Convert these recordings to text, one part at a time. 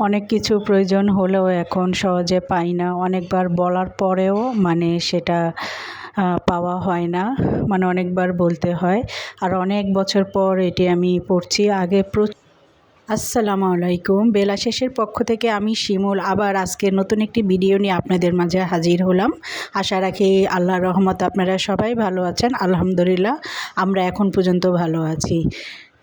অনেক কিছু প্রয়োজন হলেও এখন সহজে পাই না। অনেকবার বলার পরেও সেটা পাওয়া হয় না, অনেকবার বলতে হয়। আর অনেক বছর পর এটি আমি পড়ছি। আগে আসসালামু আলাইকুম, বেলা শেষের পক্ষ থেকে আমি শিমুল আবার আজকে নতুন একটি ভিডিও নিয়ে আপনাদের মাঝে হাজির হলাম। আশা রাখি আল্লাহর রহমতে আপনারা সবাই ভালো আছেন। আলহামদুলিল্লাহ, আমরা এখন পর্যন্ত ভালো আছি।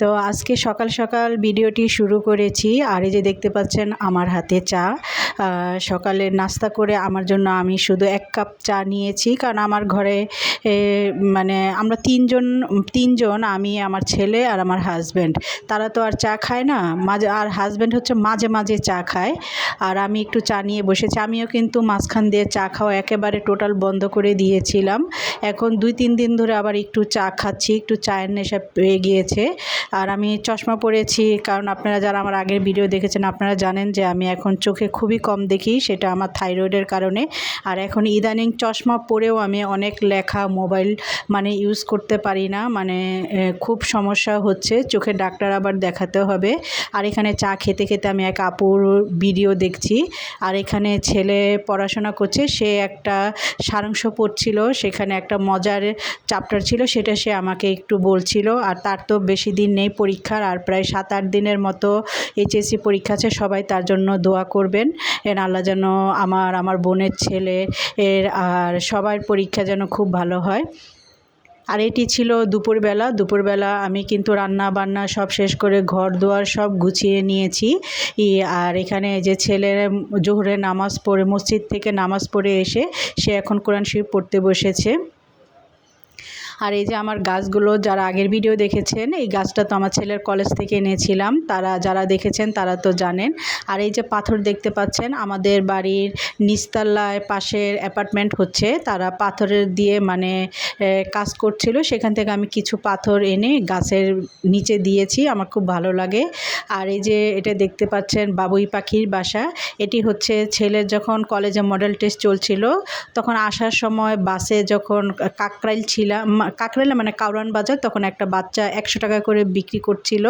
তো আজকে সকাল সকাল ভিডিওটি শুরু করেছি। আর এই যে দেখতে পাচ্ছেন আমার হাতে চা। সকালে নাস্তা করে আমার জন্য আমি শুধু 1 কাপ চা নিয়েছি, কারণ আমার ঘরে আমরা তিনজন, আমি, আমার ছেলে আর আমার হাজব্যান্ড। তারা তো আর চা খায় না, আর হাজব্যান্ড হচ্ছে মাঝে মাঝে চা খায়। আর আমি একটু চা নিয়ে বসেছি। আমিও কিন্তু মাঝখান দিয়ে চা খাওয়া একেবারে টোটাল বন্ধ করে দিয়েছিলাম। এখন 2-3 দিন ধরে আবার একটু চা খাচ্ছি, একটু চায়ের নেশা পেয়ে গিয়েছে। আর আমি চশমা পরেছি, কারণ আপনারা যারা আমার আগের ভিডিও দেখেছেন আপনারা জানেন যে আমি এখন চোখে খুবই কম দেখি, সেটা আমার থাইরয়েডের কারণে। আর এখন ইদানিং চশমা পরেও আমি অনেক লেখা মোবাইল ইউজ করতে পারি না, খুব সমস্যা হচ্ছে, চোখের ডাক্তার আবার দেখাতে হবে। আর এখানে চা খেতে খেতে আমি এক আপুর ভিডিও দেখছি। আর এখানে ছেলে পড়াশোনা করছে, সে একটা সারাংশ পড়ছিল, সেখানে একটা মজার চ্যাপ্টার ছিল, সেটা সে আমাকে একটু বলছিল। আর তার তো বেশি দিন নেই পরীক্ষার, আর প্রায় 7-8 দিনের মতো এইচএসসি পরীক্ষা আছে। সবাই তার জন্য দোয়া করবেন, আল্লাহ যেন আমার বোনের ছেলে আর সবার পরীক্ষা যেন খুব ভালো হয়। আর এটি ছিল দুপুরবেলা আমি কিন্তু রান্না বান্না সব শেষ করে ঘর দুয়ার সব গুছিয়ে নিয়েছি। আর এখানে যে ছেলের জোহরের নামাজ পড়ে, মসজিদ থেকে নামাজ পড়ে এসে সে এখন কোরআন শরীফ পড়তে বসেছে। আর এই যে আমার গাছগুলো, যারা আগের ভিডিও দেখেছেন, এই গাছটা তো আমার ছেলের কলেজ থেকে এনেছিলাম, তারা যারা দেখেছেন তারা তো জানেন। আর এই যে পাথর দেখতে পাচ্ছেন, আমাদের বাড়ির নিচতলায় পাশের অ্যাপার্টমেন্ট হচ্ছে, তারা পাথরের দিয়ে কাজ করছিল, সেখান থেকে আমি কিছু পাথর এনে গাছের নিচে দিয়েছি, আমার খুব ভালো লাগে। আর এই যে এটা দেখতে পাচ্ছেন বাবুই পাখির বাসা। এটি হচ্ছে ছেলের যখন কলেজে মডেল টেস্ট চলছিল তখন আসার সময় বাসে যখন কাকরাইল কাউরান বাজার, তখন একটা বাচ্চা 100 টাকা করে বিক্রি করছিল।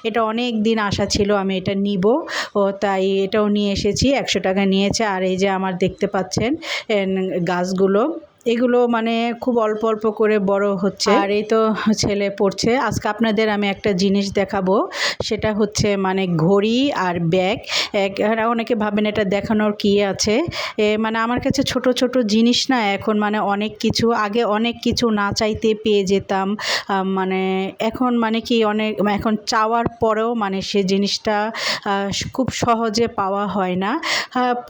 এটা অনেক দিন আশা ছিল আমি এটা নিব, তাই এটাও নিয়ে এসেছি, 100 টাকা নিয়েছে। আর এই যে আমার দেখতে পাচ্ছেন গাছগুলো, এগুলো খুব অল্প অল্প করে বড় হচ্ছে। আর এই তো ছেলে পড়ছে। আজকে আপনাদের আমি একটা জিনিস দেখাবো, সেটা হচ্ছে ঘড়ি আর ব্যাগ। অনেকে ভাবেন এটা দেখানোর কি আছে, আমার কাছে ছোট ছোট জিনিস না, এখন অনেক কিছু, আগে অনেক কিছু না চাইতে পেয়ে যেতাম, এখন এখন চাওয়ার পরেও সে জিনিসটা খুব সহজে পাওয়া হয় না।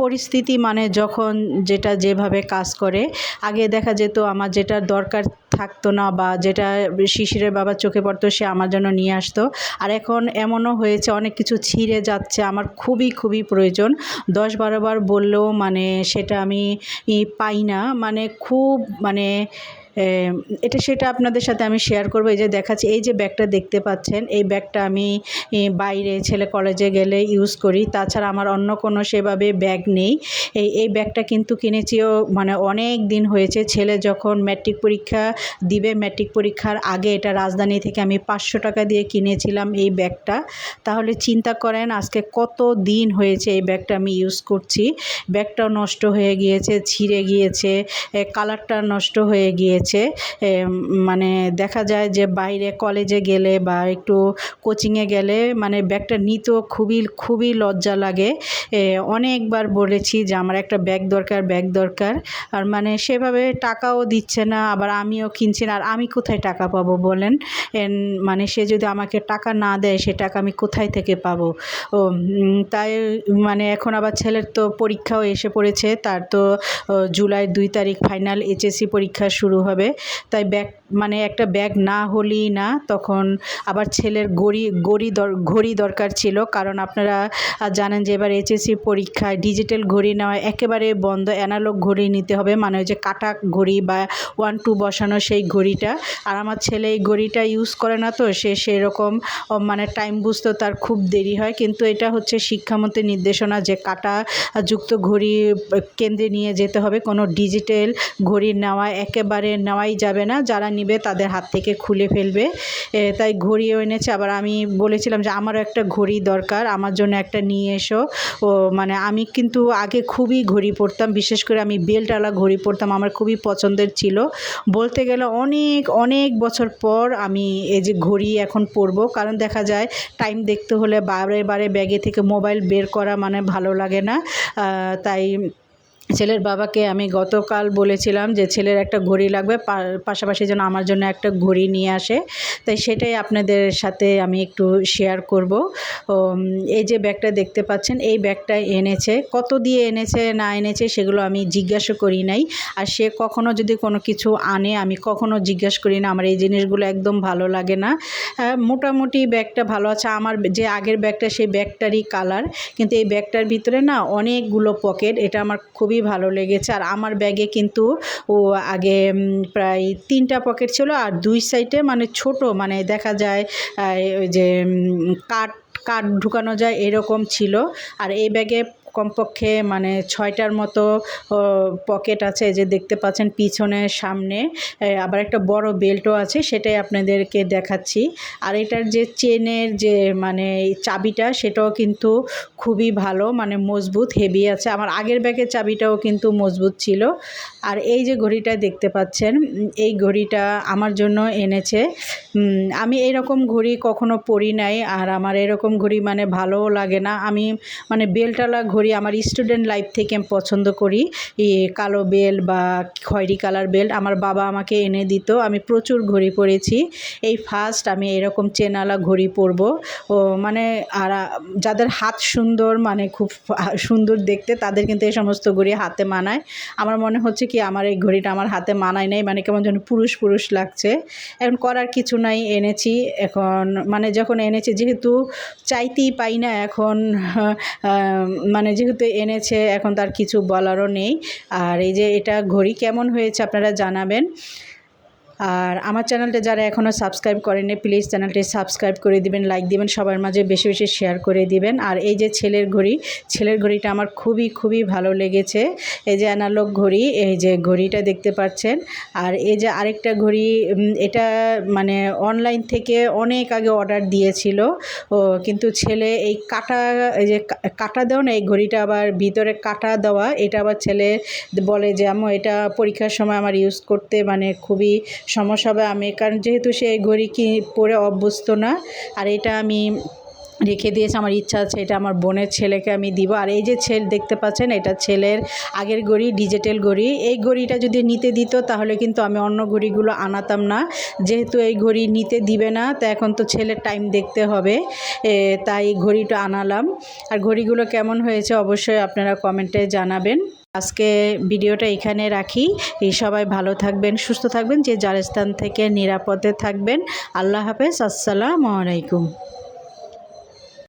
পরিস্থিতি যখন যেটা যেভাবে কাজ করে, আগে দেখা যেত আমার যেটা দরকার থাকতো না বা যেটা শিশিরের বাবার চোখে পড়তো সে আমার জন্য নিয়ে আসতো। আর এখন এমনও হয়েছে অনেক কিছু ছিঁড়ে যাচ্ছে, আমার খুবই খুবই প্রয়োজন, 10-12 বার বললেও সেটা আমি পাই না, খুব সেটা আপনাদের সাথে আমি শেয়ার করবো। এই যে দেখাচ্ছি, এই যে ব্যাগটা দেখতে পাচ্ছেন, এই ব্যাগটা আমি বাইরে ছেলে কলেজে গেলে ইউজ করি, তাছাড়া আমার অন্য কোনো সেভাবে ব্যাগ নেই। এই ব্যাগটা কিন্তু কিনেছিও অনেক দিন হয়েছে, ছেলে যখন ম্যাট্রিক পরীক্ষা দিবে, ম্যাট্রিক পরীক্ষার আগে এটা রাজধানী থেকে আমি 500 টাকা দিয়ে কিনেছিলাম এই ব্যাগটা। তাহলে চিন্তা করেন আজকে কত দিন হয়েছে এই ব্যাগটা আমি ইউজ করছি। ব্যাগটাও নষ্ট হয়ে গিয়েছে, ছিঁড়ে গিয়েছে, কালারটা নষ্ট হয়ে গিয়েছে। দেখা যায় যে বাইরে কলেজে গেলে বা একটু কোচিংয়ে গেলে ব্যাগটা নিতেও খুবই খুবই লজ্জা লাগে। অনেকবার বলেছি যে আমার একটা ব্যাগ দরকার, আর সেভাবে টাকাও দিচ্ছে না, আবার আমিও কিনছি না। আর আমি কোথায় টাকা পাবো বলেন, সে যদি আমাকে টাকা না দেয় সে টাকা আমি কোথায় থেকে পাবো? তাই এখন আবার ছেলের তো পরীক্ষাও এসে পড়েছে, তার তো জুলাই 2 তারিখ ফাইনাল এইচএসসি পরীক্ষা শুরু হবে। তাই ব্যাগ একটা ব্যাগ না হলেই না। তখন আবার ছেলের ঘড়ি দরকার ছিল, কারণ আপনারা জানেন যে এবার এইচএসসি পরীক্ষায় ডিজিটাল ঘড়ি নেওয়া একেবারে বন্ধ, অ্যানালগ ঘড়ি নিতে হবে, ওই যে কাটা ঘড়ি বা 1-2 বসানো সেই ঘড়িটা। আর আমার ছেলে এই ঘড়িটা ইউজ করে না, তো সে সেরকম টাইম বুঝতে তার খুব দেরি হয়। কিন্তু এটা হচ্ছে শিক্ষামন্ত্রীর নির্দেশনা যে কাটা যুক্ত ঘড়ি কেন্দ্রে নিয়ে যেতে হবে, কোনো ডিজিটাল ঘড়ি নেওয়া একেবারে নেওয়াই যাবে না, যারা নিবে তাদের হাত থেকে খুলে ফেলবে। তাই ঘড়িও এনেছে। আবার আমি বলেছিলাম যে আমারও একটা ঘড়ি দরকার, আমার জন্য একটা নিয়ে এসো। ও মানে আমি কিন্তু আগে খুবই ঘড়ি পরতাম, বিশেষ করে আমি বেল্টওয়ালা ঘড়ি পরতাম, আমার খুবই পছন্দের ছিল। বলতে গেলে অনেক অনেক বছর পর আমি এই যে ঘড়ি এখন পরবো, কারণ দেখা যায় টাইম দেখতে হলে বারে বারে ব্যাগে থেকে মোবাইল বের করা মানে ভালো লাগে না। তাই ছেলের বাবাকে আমি গতকাল বলেছিলাম যে ছেলের একটা ঘড়ি লাগবে, পাশাপাশি যেন আমার জন্য একটা ঘড়ি নিয়ে আসে। তাই সেটাই আপনাদের সাথে আমি একটু শেয়ার করব। এই যে ব্যাগটা দেখতে পাচ্ছেন, এই ব্যাগটা এনেছে। কত দিয়ে এনেছে না এনেছে সেগুলো আমি জিজ্ঞাসা করি নাই। আর সে কখনো যদি কোনো কিছু আনে আমি কখনো জিজ্ঞাসা করি না, আমার এই জিনিসগুলো একদম ভালো লাগে না। মোটামুটি ব্যাগটা ভালো আছে। আমার যে আগের ব্যাগটা সেই ব্যাগটারই কালার, কিন্তু এই ব্যাগটার ভিতরে না অনেকগুলো পকেট, এটা আমার খুবই ভালো লেগেছে। আর আমার ব্যাগে কিন্তু আগে প্রায় 3টা পকেট ছিল, আর 2 সাইডে মানে ছোট, মানে দেখা যায় ওই যে কাঠ ঢুকানো যায় এরকম ছিল। আর এই ব্যাগে কমপক্ষে মানে 6টার মতো পকেট আছে, যে দেখতে পাচ্ছেন পিছনে সামনে। আবার একটা বড় বেল্টও আছে, সেটাই আপনাদেরকে দেখাচ্ছি। আর এটার যে চেনের যে মানে চাবিটা সেটাও কিন্তু খুবই ভালো, মানে মজবুত হেভি আছে। আমার আগের ব্যাগের চাবিটাও কিন্তু মজবুত ছিল। আর এই যে ঘড়িটা দেখতে পাচ্ছেন, এই ঘড়িটা আমার জন্য এনেছে। আমি এরকম ঘড়ি কখনো পরি নাই, আর আমার এরকম ঘড়ি মানে ভালোও লাগে না। আমি মানে বেল্টওয়ালা ঘড়ি আমার স্টুডেন্ট লাইফ থেকে আমি পছন্দ করি। কালো বেল্ট বা খয়েরি কালার বেল্ট আমার বাবা আমাকে এনে দিত, আমি প্রচুর ঘড়ি পরেছি। এই ফার্স্ট আমি এরকম চেনওয়ালা ঘড়ি পরবো। মানে আর যাদের হাত সুন্দর, মানে খুব সুন্দর দেখতে, তাদের কিন্তু এই সমস্ত ঘড়ি হাতে মানায়। আমার মনে হচ্ছে কি আমার এই ঘড়িটা আমার হাতে মানায় নাই, মানে কেমন যেন পুরুষ পুরুষ লাগছে। এখন করার কিছু নাই, এনেছি। এখন মানে যখন এনেছি, যেহেতু চাইতেই পাই না এখন, মানে যেহেতু এনেছে এখন তার কিছু বলারও নেই। আর এই যে এটা ঘড়ি কেমন হয়েছে আপনারা জানাবেন। আর আমার চ্যানেলটা যারা এখনও সাবস্ক্রাইব করেনি প্লিজ চ্যানেলটি সাবস্ক্রাইব করে দিবেন, লাইক দিবেন, সবার মাঝে বেশি বেশি শেয়ার করে দিবেন। আর এই যে ছেলের ঘড়িটা আমার খুবই খুবই ভালো লেগেছে। এই যে অ্যানালগ ঘড়ি, এই যে ঘড়িটা দেখতে পাচ্ছেন। আর এই যে আরেকটা ঘড়ি, এটা মানে অনলাইন থেকে অনেক আগে অর্ডার দিয়েছিল, কিন্তু ছেলে এই কাটা দেওয়া না, এই ঘড়িটা আবার ভিতরে কাটা দেওয়া, এটা আবার ছেলে বলে যে আম্মু এটা পরীক্ষার সময় আমার ইউজ করতে মানে খুবই সমস্যা হবে। আমি কারণ যেহেতু সে ঘড়ি কি পরে অভ্যস্ত না, আর এটা আমি রেখে দিয়েছে। আমার ইচ্ছা আছে এটা আমার বোনের ছেলেকে আমি দিব। আর এই যে দেখতে পাচ্ছেন, এটা ছেলের আগের ঘড়ি, ডিজিটাল ঘড়ি। এই ঘড়িটা যদি নিতে দিত তাহলে কিন্তু আমি অন্য ঘড়িগুলো আনাতাম না। যেহেতু এই ঘড়ি নিতে দিবে না, তা এখন তো ছেলের টাইম দেখতে হবে, তাই ঘড়িটা আনালাম। আর ঘড়িগুলো কেমন হয়েছে অবশ্যই আপনারা কমেন্টে জানাবেন। আজকে ভিডিওটা এখানে রাখি। সবাই ভালো থাকবেন, সুস্থ থাকবেন, যে যার স্থান থেকে নিরাপদে থাকবেন। আল্লাহ হাফেজ, আসসালামু আলাইকুম।